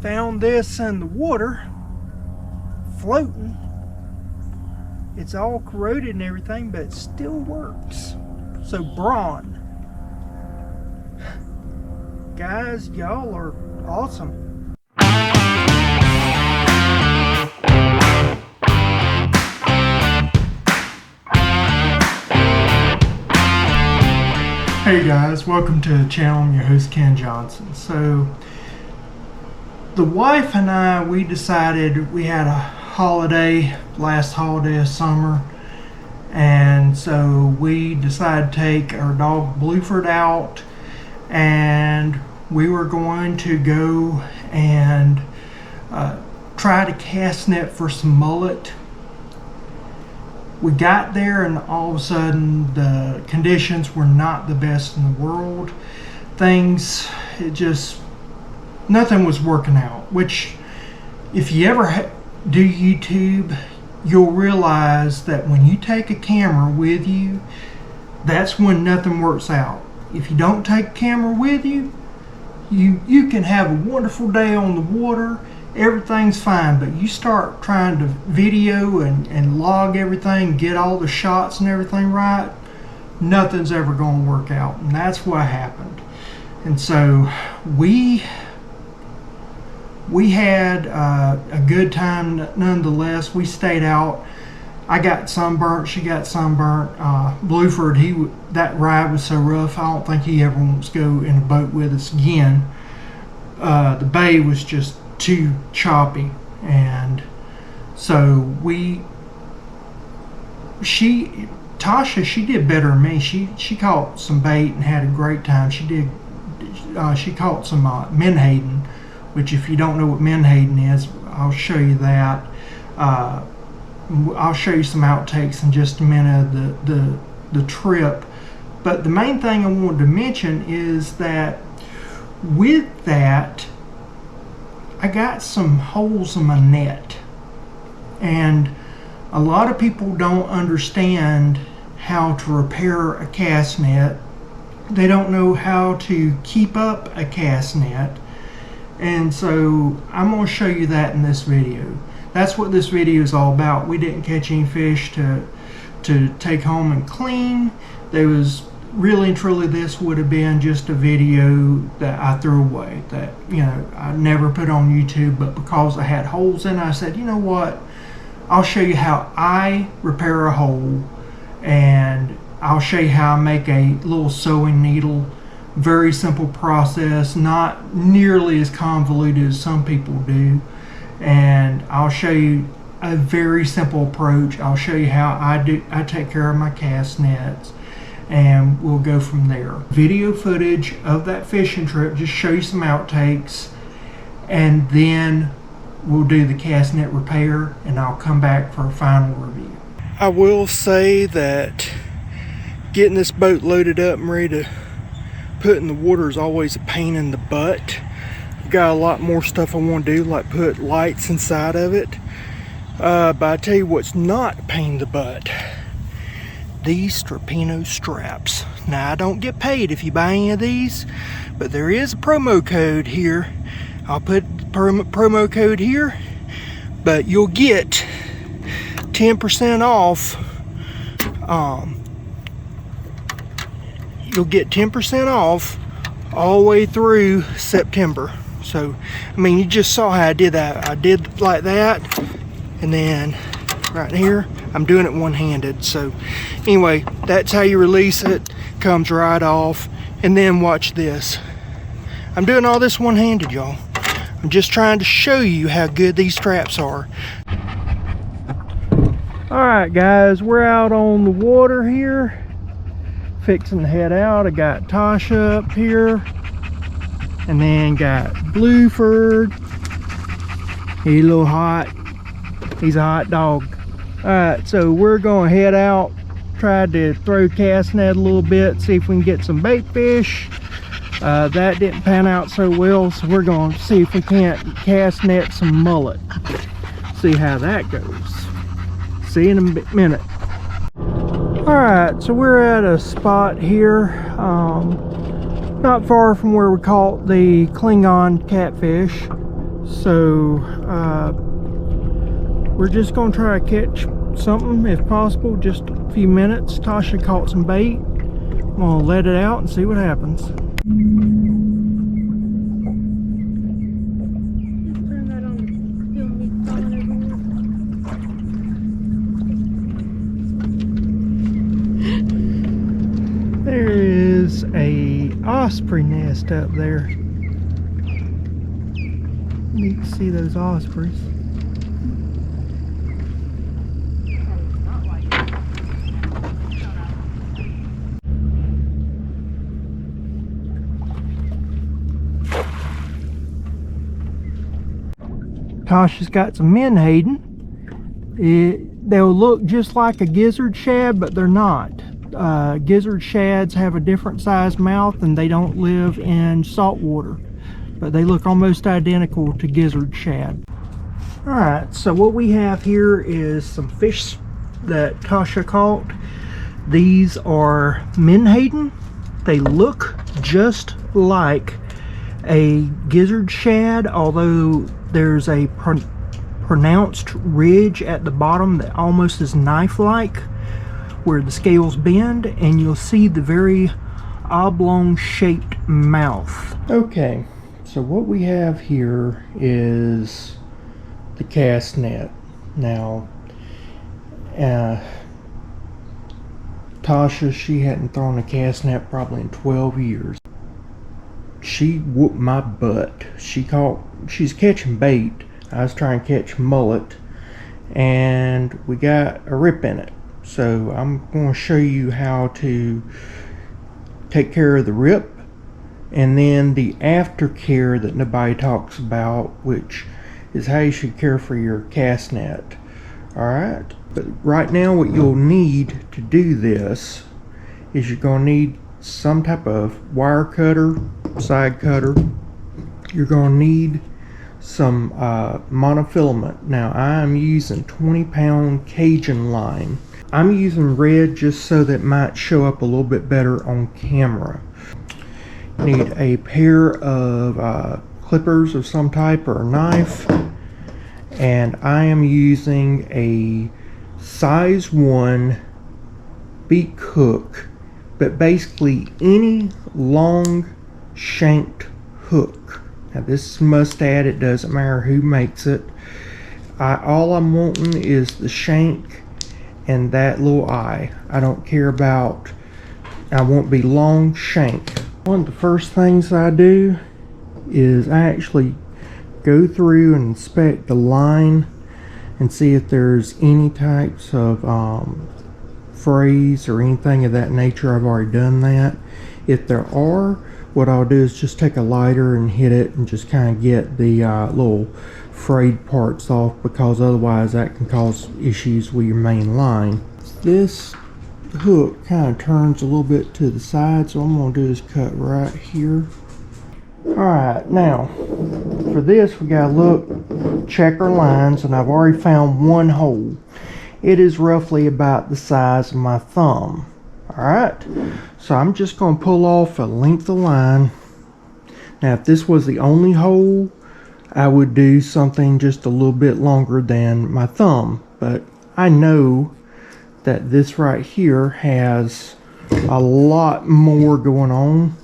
Found this in the water, floating. It's all corroded and everything, but it still works. So Braun, guys, y'all are awesome. Hey guys, welcome to the channel. I'm your host Ken Johnson. So the wife and I, we decided we had a holiday, last holiday of summer, and so we decided to take our dog Blueford out, and we were going to go and try to cast net for some mullet. We got there and all of a sudden the conditions were not the best in the world. Nothing was working out, which if you ever do YouTube, you'll realize that when you take a camera with you, that's when nothing works out. If you don't take a camera with you, you can have a wonderful day on the water, everything's fine, but you start trying to video and log everything, get all the shots and everything right, nothing's ever going to work out. And that's what happened. And so we had a good time nonetheless. We stayed out. I got sunburnt, she got sunburnt. Blueford, that ride was so rough, I don't think he ever wants to go in a boat with us again. The bay was just too choppy, and so Tasha, she did better than me. She caught some bait and had a great time. She caught some menhaden, which if you don't know what menhaden is, I'll show you that. I'll show you some outtakes in just a minute of the trip. But the main thing I wanted to mention is that with that, I got some holes in my net, and a lot of people don't understand how to repair a cast net. They don't know how to keep up a cast net, and so I'm going to show you that in this video. That's what this video is all about. We didn't catch any fish to take home and clean. There was really and truly, this would have been just a video that I threw away, that I never put on YouTube, but because I had holes in it, I said, you know what, I'll show you how I repair a hole, and I'll show you how I make a little sewing needle. Very simple process, not nearly as convoluted as some people do, and I'll show you a very simple approach. I'll show you how I take care of my cast nets, and we'll go from there. Video footage of that fishing trip, just show you some outtakes, and then we'll do the cast net repair, and I'll come back for a final review. I will say that getting this boat loaded up and ready to put in the water is always a pain in the butt. I've got a lot more stuff I want to do, like put lights inside of it. But I tell you what's not a pain in the butt: these Strapinno straps. Now, I don't get paid if you buy any of these, but there is a promo code here. I'll put the promo code here, but you'll get 10% off. You'll get 10% off all the way through September. So, I mean, you just saw how I did that. I did like that, and then right here, I'm doing it one-handed. So anyway, that's how you release it. Comes right off. And then watch this. I'm doing all this one-handed, y'all. I'm just trying to show you how good these straps are. Alright guys, we're out on the water here, fixing to head out. I got Tasha up here, and then got Blueford. He's a little hot. He's a hot dog. Alright, so we're going to head out, try to throw cast net a little bit, see if we can get some bait fish. That didn't pan out so well, so we're going to see if we can't cast net some mullet. See how that goes. See you in a minute. Alright, so we're at a spot here, not far from where we caught the Klingon catfish. So we're just gonna try to catch something if possible. Just a few minutes. Tasha caught some bait. I'm gonna let it out and see what happens. There is a osprey nest up there. You can see those ospreys. Tasha's got some menhaden. They'll look just like a gizzard shad, but they're not. Gizzard shads have a different size mouth and they don't live in salt water, but they look almost identical to gizzard shad. Alright, so what we have here is some fish that Tasha caught. These are menhaden. They look just like a gizzard shad, although there's a pronounced ridge at the bottom that almost is knife-like where the scales bend, and you'll see the very oblong shaped mouth. Okay, so what we have here is the cast net. Now Tasha, she hadn't thrown a cast net probably in 12 years. She whooped my butt. She's catching bait. I was trying to catch mullet and we got a rip in it. So I'm going to show you how to take care of the rip and then the aftercare that nobody talks about, which is how you should care for your cast net. Alright, but right now what you'll need to do this is you're going to need some type of wire cutter, side cutter. You're going to need some monofilament. Now I'm using 20-pound Cajun line. I'm using red just so that it might show up a little bit better on camera. You need a pair of clippers of some type or a knife, and I am using a size 1 beak hook, but basically any long shanked hook. Now this is must add, it doesn't matter who makes it. All I'm wanting is the shank and that little eye. I don't care about, I won't be long shank. One of the first things I do is I actually go through and inspect the line and see if there's any types of frays or anything of that nature. I've already done that. If there are, what I'll do is just take a lighter and hit it and just kind of get the little frayed parts off, because otherwise that can cause issues with your main line. This hook kind of turns a little bit to the side, so I'm going to do is cut right here. Alright, now for this we gotta look, check our lines, and I've already found one hole. It is roughly about the size of my thumb. Alright, so I'm just going to pull off a length of line. Now if this was the only hole, I would do something just a little bit longer than my thumb, but I know that this right here has a lot more going on.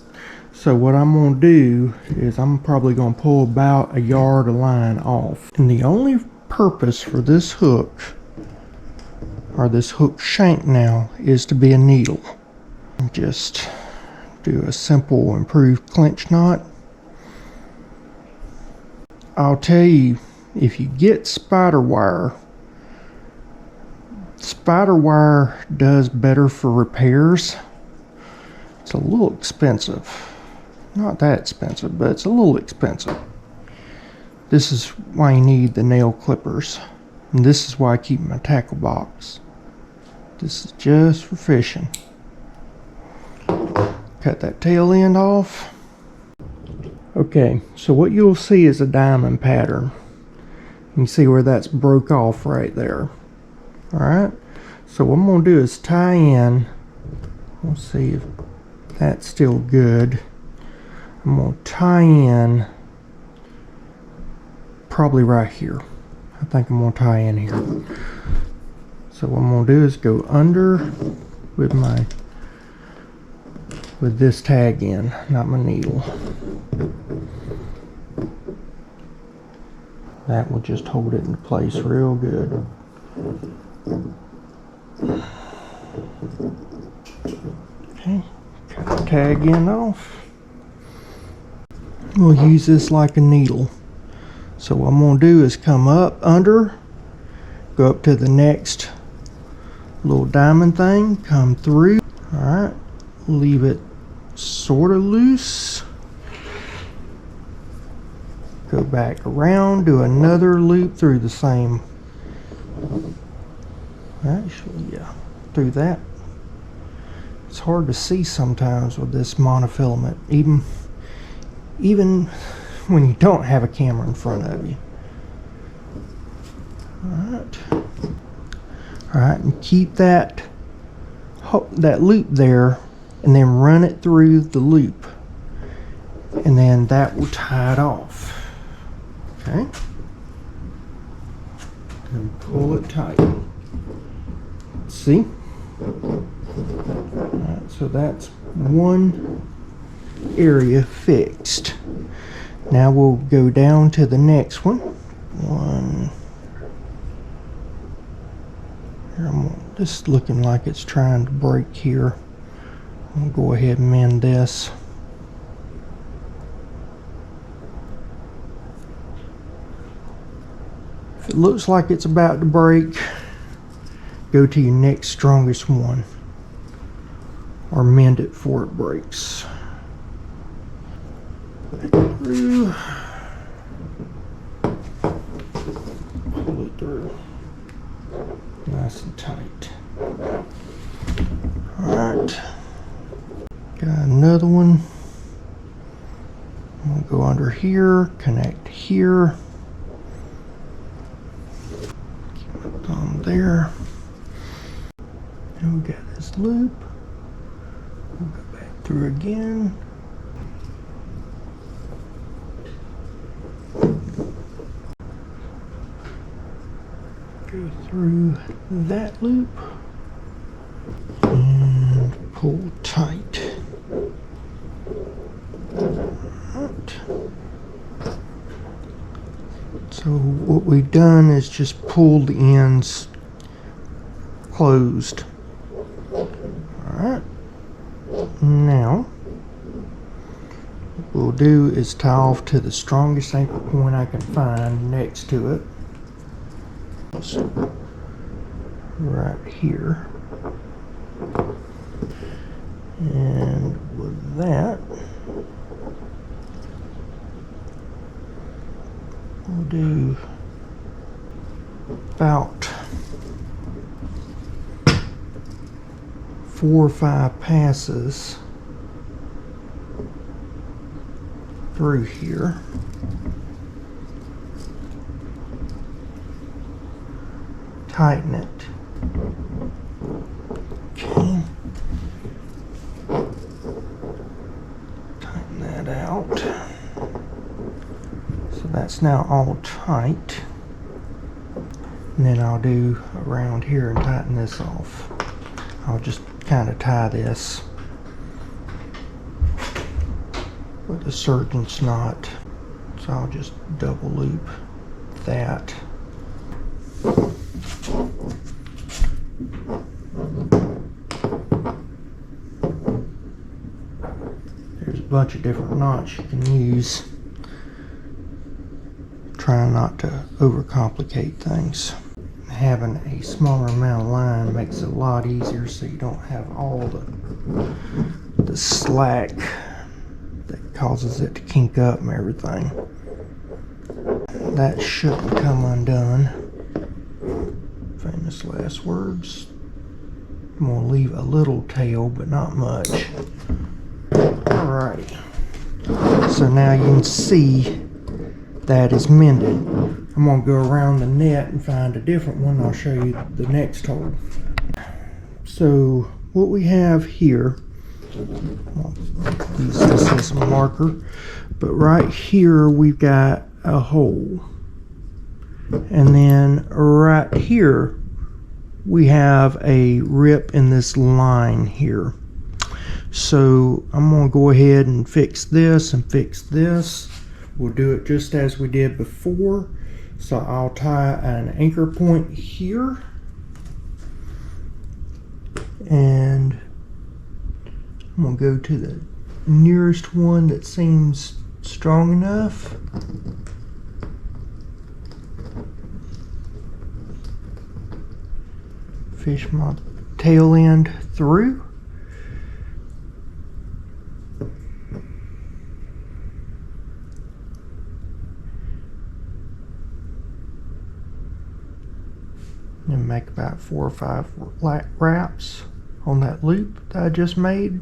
So what I'm going to do is I'm probably going to pull about a yard of line off. And the only purpose for this hook, or this hook shank now, is to be a needle. Just do a simple improved clinch knot. I'll tell you, if you get spider wire does better for repairs. It's a little expensive. Not that expensive, but it's a little expensive. This is why you need the nail clippers. And this is why I keep my tackle box. This is just for fishing. Cut that tail end off. Okay, so what you'll see is a diamond pattern. You can see where that's broke off right there. Alright, so what I'm going to do is tie in. We'll see if that's still good. I'm going to tie in probably right here. I think I'm gonna tie in here. So what I'm gonna do is go under with this tag in, not my needle. That will just hold it in place real good. Okay, cut the tag end off. We'll use this like a needle. So what I'm going to do is come up under, go up to the next little diamond thing, come through. Alright, leave it sort of loose. Go back around, do another loop through the same, actually, yeah, through that. It's hard to see sometimes with this monofilament, even when you don't have a camera in front of you. Alright, and keep that loop there, and then run it through the loop, and then that will tie it off. Okay, and pull it tight. See? Alright, so that's one area fixed. Now we'll go down to the next one. This is looking like it's trying to break here. I'll go ahead and mend this. If it looks like it's about to break, go to your next strongest one, or mend it before it breaks. Through. Pull it through. Nice and tight. Alright. Got another one. I'm gonna go under here, connect here. Keep my thumb there. And we got this loop. We'll go back through again. Go through that loop and pull tight. Right. So what we've done is just pull the ends closed. Alright. Now what we'll do is tie off to the strongest anchor point I can find next to it. Right here. And with that, we'll do about 4 or 5 passes through here. Tighten it. Okay. Tighten that out. So that's now all tight. And then I'll do around here and tighten this off. I'll just kind of tie this with a surgeon's knot. So I'll just double loop that. There's a bunch of different knots you can use. Try not to overcomplicate things. Having a smaller amount of line makes it a lot easier, so you don't have all the slack that causes it to kink up and everything. That shouldn't come undone. Famous last words. I'm going to leave a little tail, but not much. Alright. So now you can see that is mended. I'm going to go around the net and find a different one. I'll show you the next hole. So what we have here, I'll use this as a marker, but right here we've got a hole. And then right here, we have a rip in this line here. So I'm going to go ahead and fix this and fix this. We'll do it just as we did before. So I'll tie an anchor point here. And I'm going to go to the nearest one that seems strong enough. Fish my tail end through. And make about 4 or 5 flat wraps on that loop that I just made.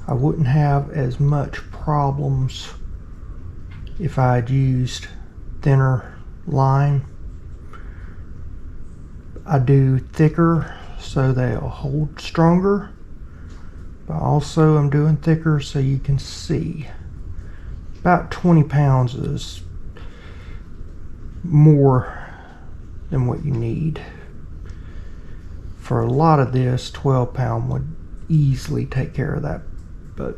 I wouldn't have as much problems if I had used thinner line. I do thicker so they'll hold stronger, but also I'm doing thicker so you can see. About 20 pounds is more than what you need. For a lot of this, 12 pound would easily take care of that, but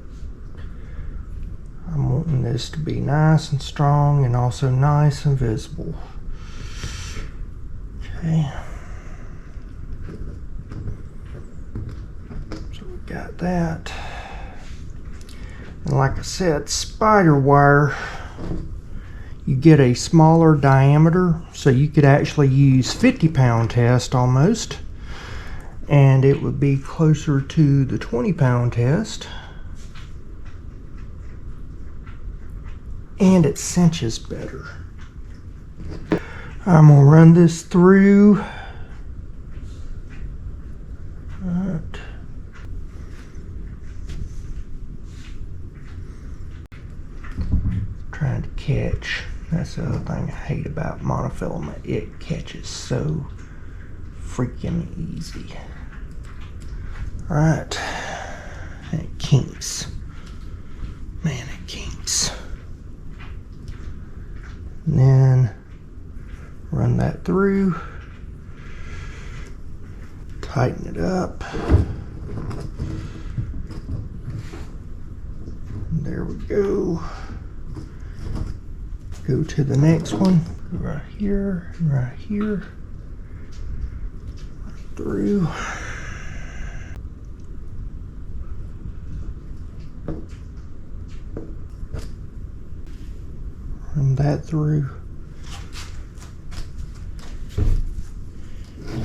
I'm wanting this to be nice and strong and also nice and visible. Okay. So we got that. And like I said, spider wire, you get a smaller diameter, so you could actually use 50-pound test almost, and it would be closer to the 20-pound test. And it cinches better. I'm gonna run this through. Right. Trying to catch. That's the other thing I hate about monofilament. It catches so freaking easy. Right. And it kinks. Man, it kinks. And then run that through, tighten it up. There we go. Go to the next one, right here, right here, right through. Run that through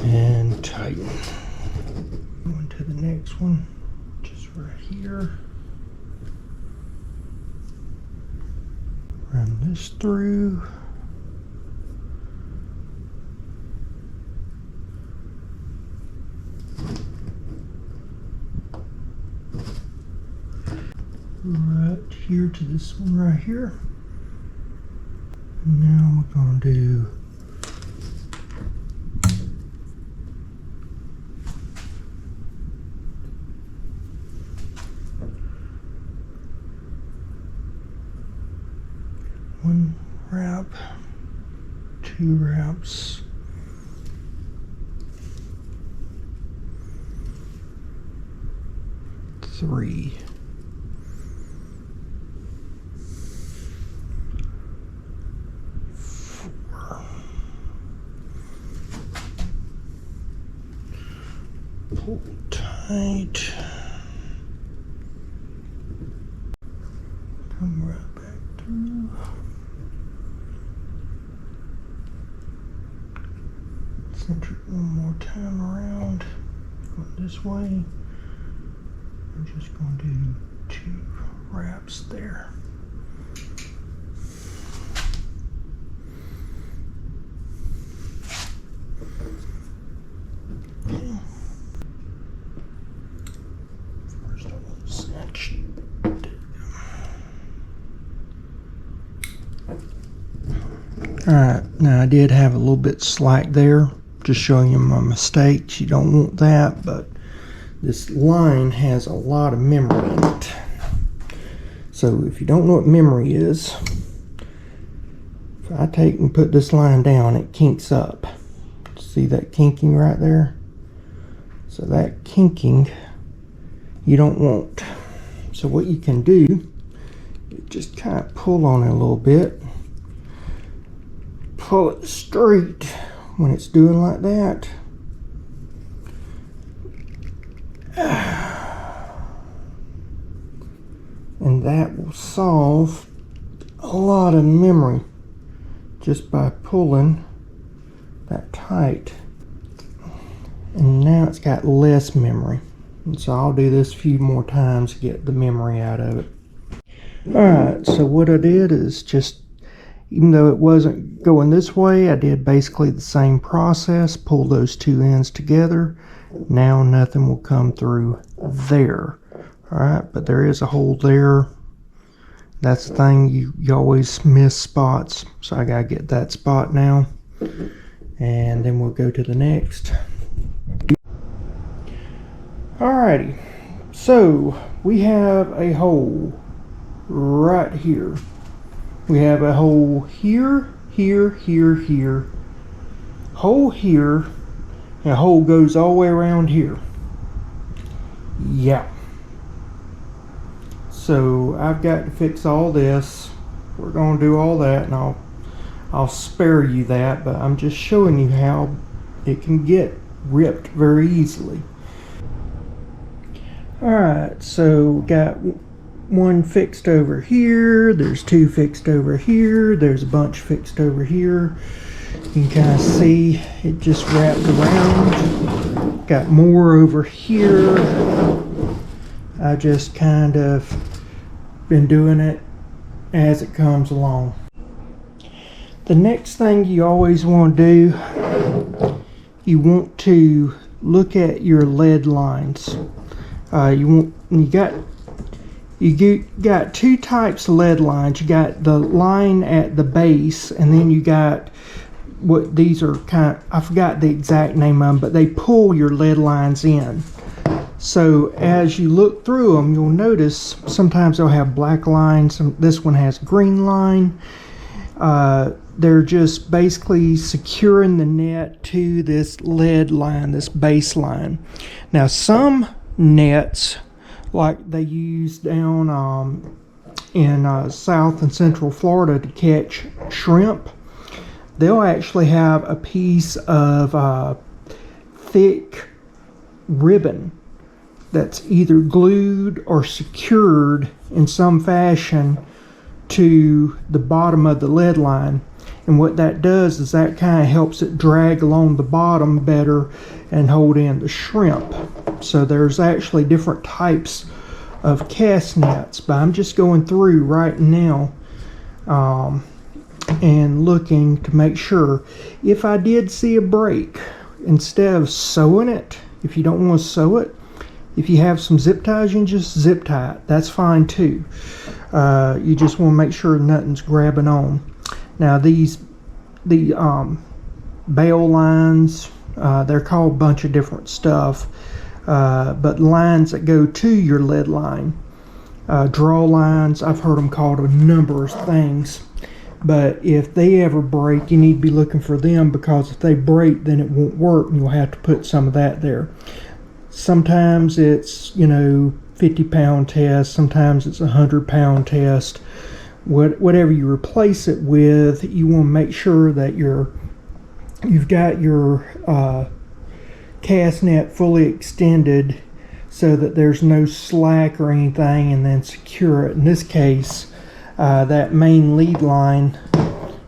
and tighten. Going to the next one, just right here. Run this through. Right here to this one right here. Now we're going to do one wrap, 2 wraps, 3. 4. Pull tight. Come right back through. Center it one more time around. Going this way. We're just going to do 2 wraps there. Okay. First I want to cinch. Alright, now I did have a little bit slack there. Just showing you my mistakes. You don't want that, but this line has a lot of memory in it. So if you don't know what memory is, if I take and put this line down, it kinks up. See that kinking right there? So that kinking you don't want. So what you can do, you just kind of pull on it a little bit. Pull it straight when it's doing like that. And that will solve a lot of memory just by pulling that tight. And now it's got less memory. And so I'll do this a few more times to get the memory out of it. Alright, so what I did is just, even though it wasn't going this way, I did basically the same process. Pull those two ends together. Now nothing will come through there. Alright, but there is a hole there. That's the thing, you always miss spots. So I gotta get that spot now. And then we'll go to the next. Alrighty, so we have a hole right here. We have a hole here, here, here, here. Hole here, and a hole goes all the way around here. Yeah. So I've got to fix all this. We're going to do all that, and I'll spare you that, but I'm just showing you how it can get ripped very easily. Alright, so got one fixed over here, there's two fixed over here, there's a bunch fixed over here. You can kind of see it just wrapped around. Got more over here. I just kind of been doing it as it comes along. The next thing you always want to do, you want to look at your lead lines. You got two types of lead lines. You got the line at the base, and then you got what these are kind of, I forgot the exact name of them, but they pull your lead lines in. So as you look through them, you'll notice sometimes they'll have black lines. This one has green line. They're just basically securing the net to this lead line, this base line. Now some nets, like they use down in South and Central Florida to catch shrimp, they'll actually have a piece of thick ribbon that's either glued or secured in some fashion to the bottom of the lead line. And what that does is that kind of helps it drag along the bottom better and hold in the shrimp. So there's actually different types of cast nets, but I'm just going through right now and looking to make sure. If I did see a break, instead of sewing it, if you don't want to sew it, if you have some zip ties, you can just zip tie it. That's fine too. You just want to make sure nothing's grabbing on. Now the bail lines, they're called a bunch of different stuff, but lines that go to your lead line, draw lines, I've heard them called a number of things. But if they ever break, you need to be looking for them, because if they break, then it won't work, and you'll have to put some of that there. Sometimes it's, 50-pound test, sometimes it's 100-pound test. Whatever you replace it with, you want to make sure that you've got your cast net fully extended so that there's no slack or anything, and then secure it. In this case, that main lead line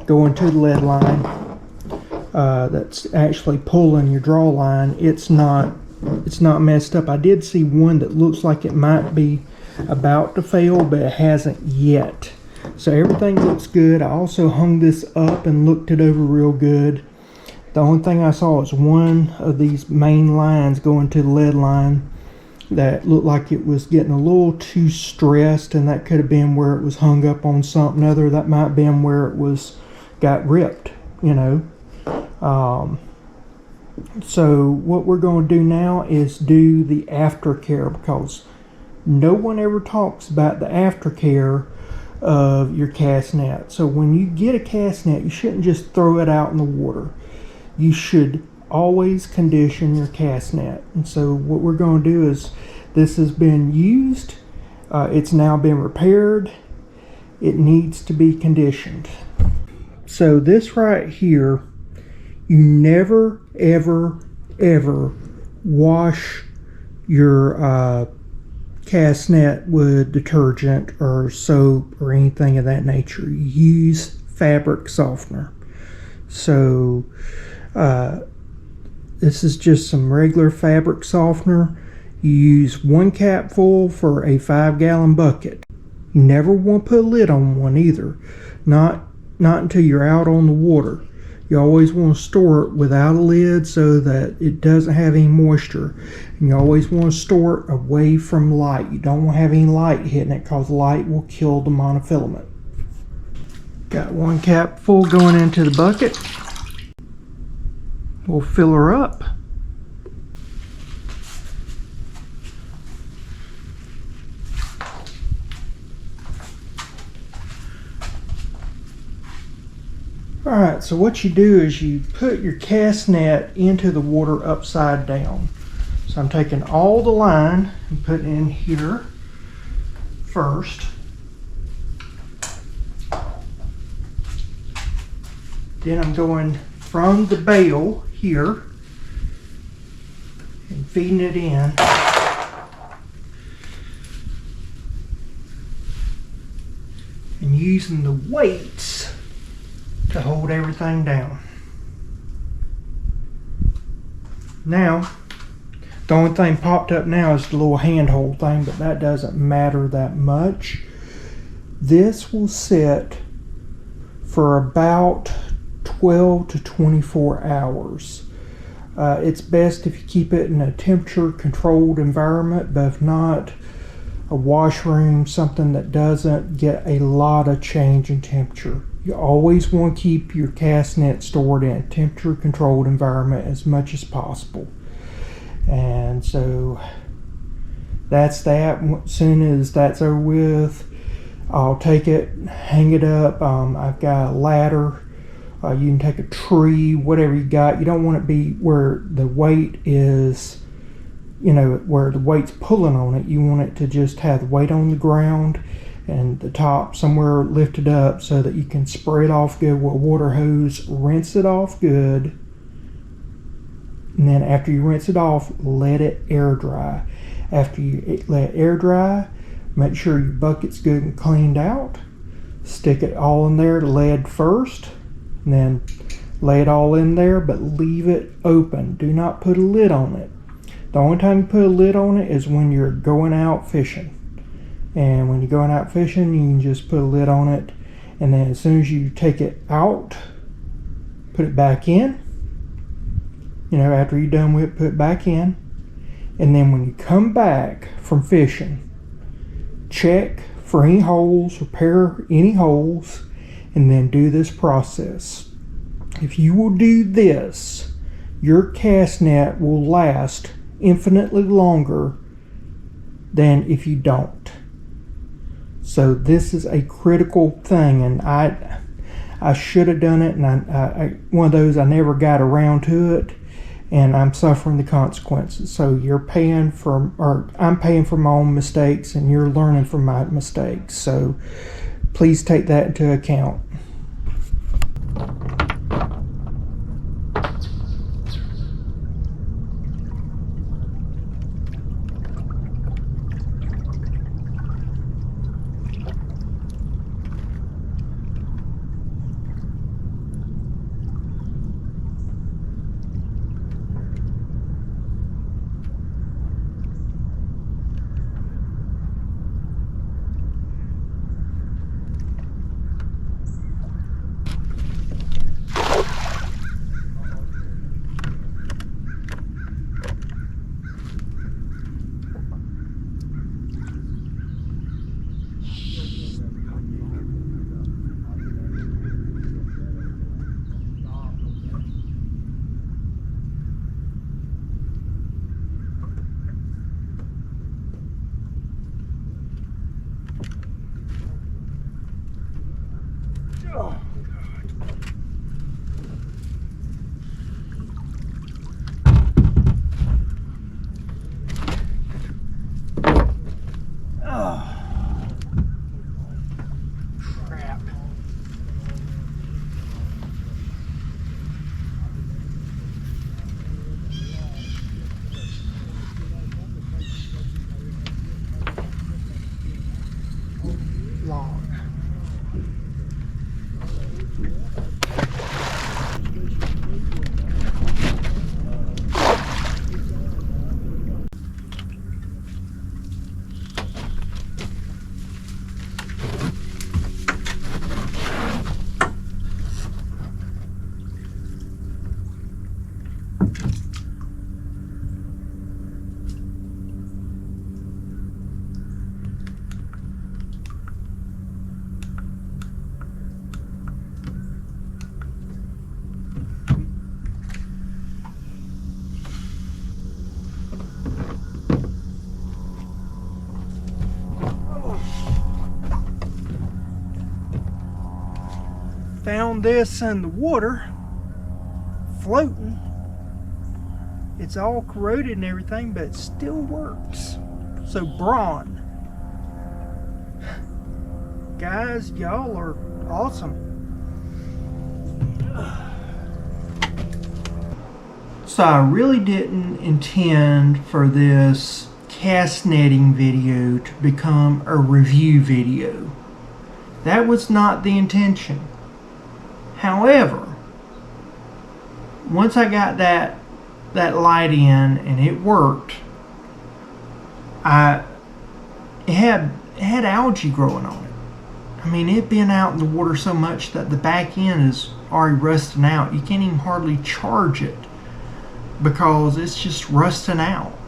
going to the lead line, that's actually pulling your draw line, it's not messed up. I did see one that looks like it might be about to fail, but it hasn't yet. So everything looks good. I also hung this up and looked it over real good. The only thing I saw is one of these main lines going to the lead line that looked like it was getting a little too stressed, and that could have been where it was hung up on something other. That might have been where it got ripped, So what we're going to do now is do the aftercare, because no one ever talks about the aftercare of your cast net. So when you get a cast net, you shouldn't just throw it out in the water. You should always condition your cast net. And so what we're going to do is, this has been used, it's now been repaired, it needs to be conditioned. So this right here, you never ever wash your cast net with detergent or soap or anything of that nature. You use fabric softener. So this is just some regular fabric softener. You use 1 capful for a 5-gallon bucket. You never want to put a lid on one either. Not until you're out on the water. You always want to store it without a lid so that it doesn't have any moisture. And you always want to store it away from light. You don't want to have any light hitting it, because light will kill the monofilament. Got 1 capful going into the bucket. We'll fill her up. Alright, so what you do is you put your cast net into the water upside down. So I'm taking all the line and putting it in here first. Then I'm going from the bail here and feeding it in. And using the weights to hold everything down. Now, the only thing popped up now is the little handhold thing, but that doesn't matter that much. This will sit for about 12 to 24 hours. It's best if you keep it in a temperature controlled environment, but if not, a washroom, something that doesn't get a lot of change in temperature. You always want to keep your cast net stored in a temperature controlled environment as much as possible. And so that's that. As soon as that's over with, I'll take it, hang it up. I've got a ladder. You can take a tree, whatever you got. You don't want it to be where the weight is, where the weight's pulling on it. You want it to just have the weight on the ground and the top somewhere lifted up so that you can spray it off good with a water hose, rinse it off good, and then after you rinse it off, let it air dry. After you let it air dry, make sure your bucket's good and cleaned out. Stick it all in there, lead first, and then lay it all in there, but leave it open. Do not put a lid on it. The only time you put a lid on it is when you're going out fishing. And when you're going out fishing, you can just put a lid on it. And then as soon as you take it out, put it back in. After you're done with it, put it back in. And then when you come back from fishing, check for any holes, repair any holes, and then do this process. If you will do this, your cast net will last infinitely longer than if you don't. So this is a critical thing, and I should have done it, and I one of those I never got around to it, and I'm suffering the consequences. So you're paying for, or I'm paying for my own mistakes, and you're learning from my mistakes. So please take that into account. Found this in the water, floating. It's all corroded and everything, but it still works. So Braun, guys, y'all are awesome. So I really didn't intend for this cast netting video to become a review video. That was not the intention. However, once I got that light in and it worked, it had algae growing on it. I mean, it had been out in the water so much that the back end is already rusting out. You can't even hardly charge it because it's just rusting out.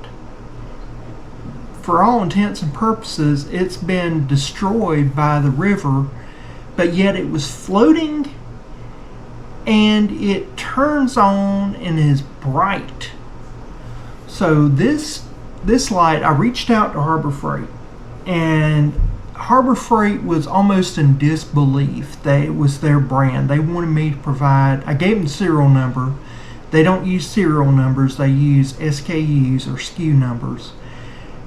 For all intents and purposes, it's been destroyed by the river, but yet it was floating and it turns on and is bright. So this light, I reached out to Harbor Freight, and Harbor Freight was almost in disbelief that it was their brand. They wanted me to provide, I gave them the serial number. They don't use serial numbers, they use SKUs or SKU numbers.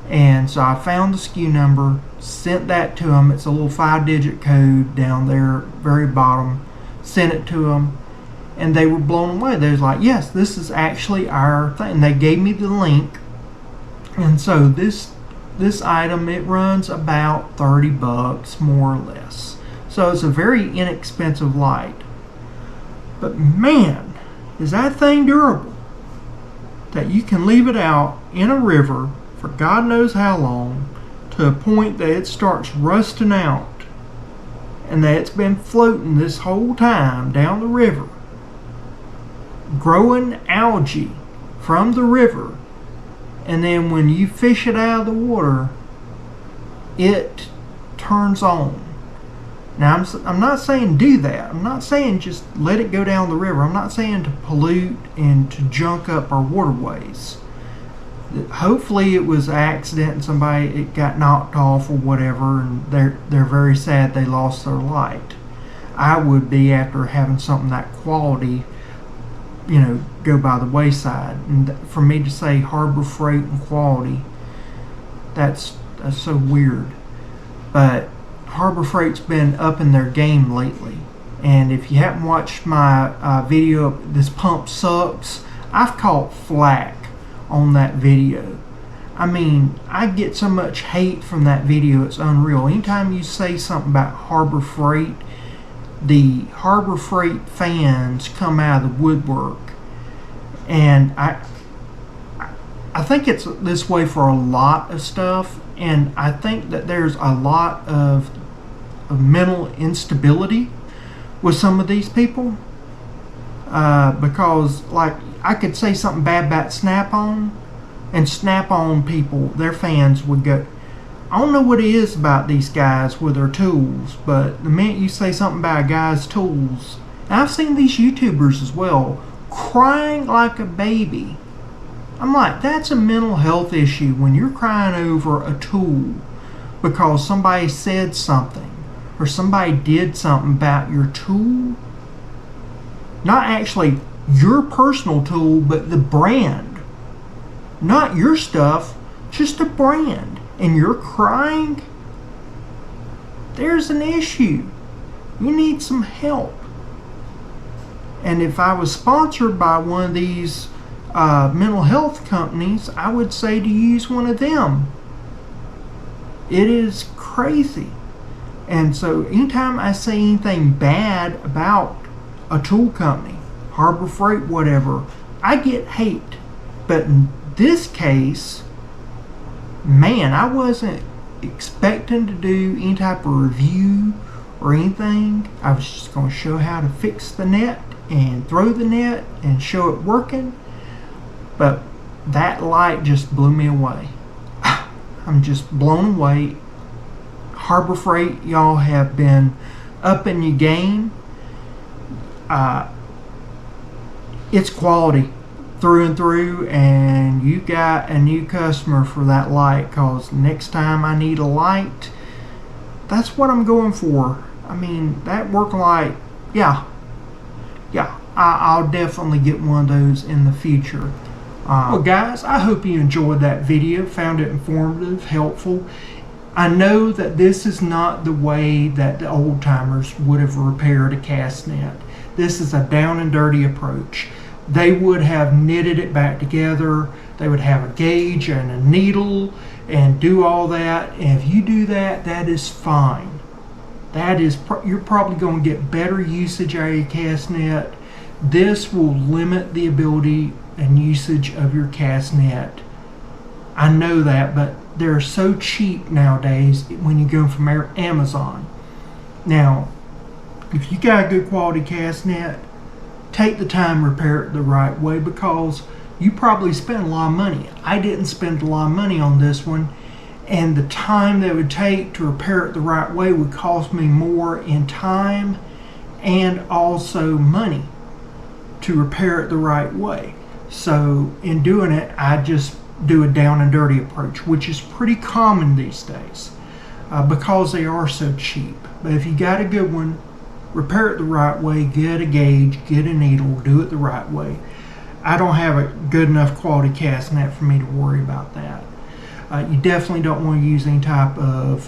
And so I found the SKU number, sent that to them. It's a little 5-digit code down there, very bottom. Sent it to them, and they were blown away. They was like, yes, this is actually our thing. They gave me the link. And so this item, it runs about 30 bucks, more or less. So it's a very inexpensive light. But man, is that thing durable. That you can leave it out in a river for God knows how long, to a point that it starts rusting out, and that it's been floating this whole time down the river, growing algae from the river, and then when you fish it out of the water, it turns on. Now I'm not saying do that. I'm not saying just let it go down the river. I'm not saying to pollute and to junk up our waterways. Hopefully it was an accident and it got knocked off or whatever, and they're very sad they lost their light. I would be after having something that quality, go by the wayside. And for me to say Harbor Freight and quality, that's so weird. But Harbor Freight's been up in their game lately. And if you haven't watched my video, This Pump Sucks, I've caught flack on that video. I mean, I get so much hate from that video, it's unreal. Anytime you say something about Harbor Freight, the Harbor Freight fans come out of the woodwork. And I think it's this way for a lot of stuff, and I think that there's a lot of mental instability with some of these people, because like I could say something bad about Snap-on, and Snap-on people, their fans would go, I don't know what it is about these guys with their tools, but the minute you say something about a guy's tools, and I've seen these YouTubers as well, crying like a baby. I'm like, that's a mental health issue when you're crying over a tool because somebody said something or somebody did something about your tool. Not actually your personal tool, but the brand. Not your stuff, just a brand. And you're crying? There's an issue. You need some help. And if I was sponsored by one of these mental health companies, I would say to use one of them. It is crazy. And so anytime I say anything bad about a tool company, Harbor Freight, whatever, I get hate. But in this case, man, I wasn't expecting to do any type of review or anything. I was just going to show how to fix the net and throw the net and show it working. But that light just blew me away. I'm just blown away. Harbor Freight, y'all have been up in your game. It's quality through and through, and you got a new customer for that light, because next time I need a light, that's what I'm going for. I mean, that work light, yeah, I'll definitely get one of those in the future. Well guys, I hope you enjoyed that video, found it informative, helpful. I know that this is not the way that the old timers would have repaired a cast net. This is a down and dirty approach. They would have knitted it back together. They would have a gauge and a needle and do all that. And if you do that, that is fine. That is, you're probably going to get better usage out of your cast net. This will limit the ability and usage of your cast net. I know that, but they're so cheap nowadays when you go from Amazon. Now, if you got a good quality cast net, take the time to repair it the right way, because you probably spent a lot of money. I didn't spend a lot of money on this one, and the time that it would take to repair it the right way would cost me more in time and also money to repair it the right way. So in doing it, I just do a down and dirty approach, which is pretty common these days because they are so cheap. But if you got a good one, repair it the right way, get a gauge, get a needle, do it the right way. I don't have a good enough quality cast net for me to worry about that. You definitely don't want to use any type of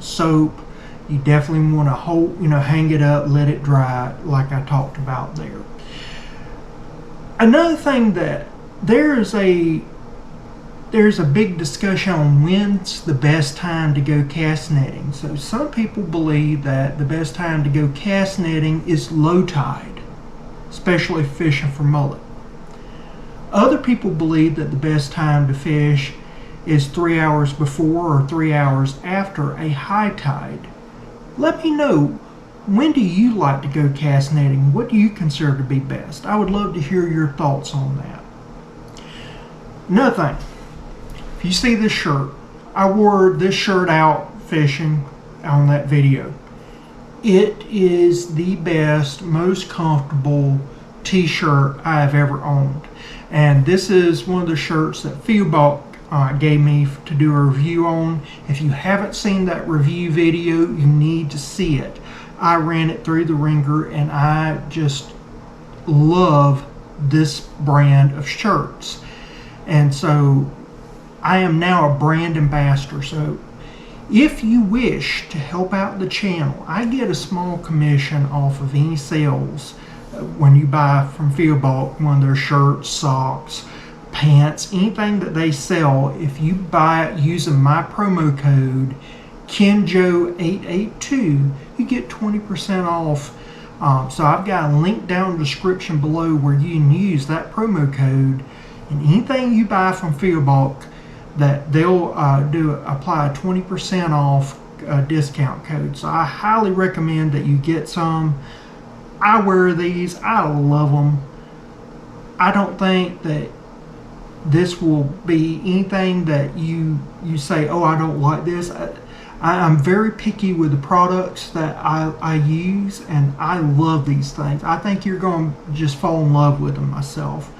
soap. You definitely want to hang it up, let it dry, like I talked about there. Another thing, that there's a big discussion on when's the best time to go cast netting. So some people believe that the best time to go cast netting is low tide, especially fishing for mullet. Other people believe that the best time to fish is 3 hours before or 3 hours after a high tide. Let me know, when do you like to go cast netting? What do you consider to be best? I would love to hear your thoughts on that. Another thing, if you see this shirt, I wore this shirt out fishing on that video. It is the best, most comfortable t-shirt I have ever owned. And this is one of the shirts that FIOBOC gave me to do a review on. If you haven't seen that review video, you need to see it. I ran it through the ringer, and I just love this brand of shirts. And so I am now a brand ambassador. So if you wish to help out the channel, I get a small commission off of any sales when you buy from FIOBOC, one of their shirts, socks, pants, anything that they sell. If you buy it using my promo code KenJo882, you get 20% off. So I've got a link down in the description below where you can use that promo code, and anything you buy from FIOBOC, that they'll apply a 20% off discount code. So I highly recommend that you get some. I wear these. I love them. I don't think that this will be anything that you say, oh, I don't like this. I'm very picky with the products that I use, and I love these things. I think you're going to just fall in love with them myself.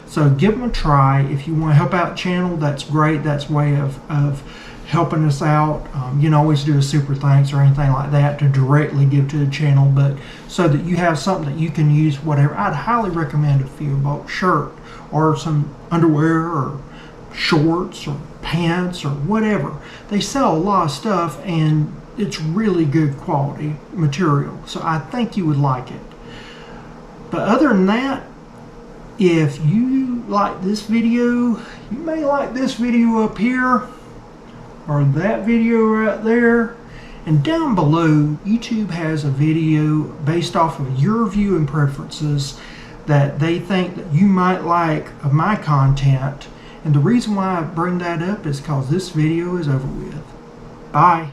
So give them a try. If you want to help out the channel, that's great. That's a way of helping us out. You can always do a super thanks or anything like that to directly give to the channel, but so that you have something that you can use, whatever. I'd highly recommend a FIOBOC shirt or some underwear or shorts or pants or whatever. They sell a lot of stuff, and it's really good quality material. So I think you would like it. But other than that, if you like this video, you may like this video up here or that video right there. And down below, YouTube has a video based off of your viewing preferences that they think that you might like of my content. And the reason why I bring that up is because this video is over with. Bye.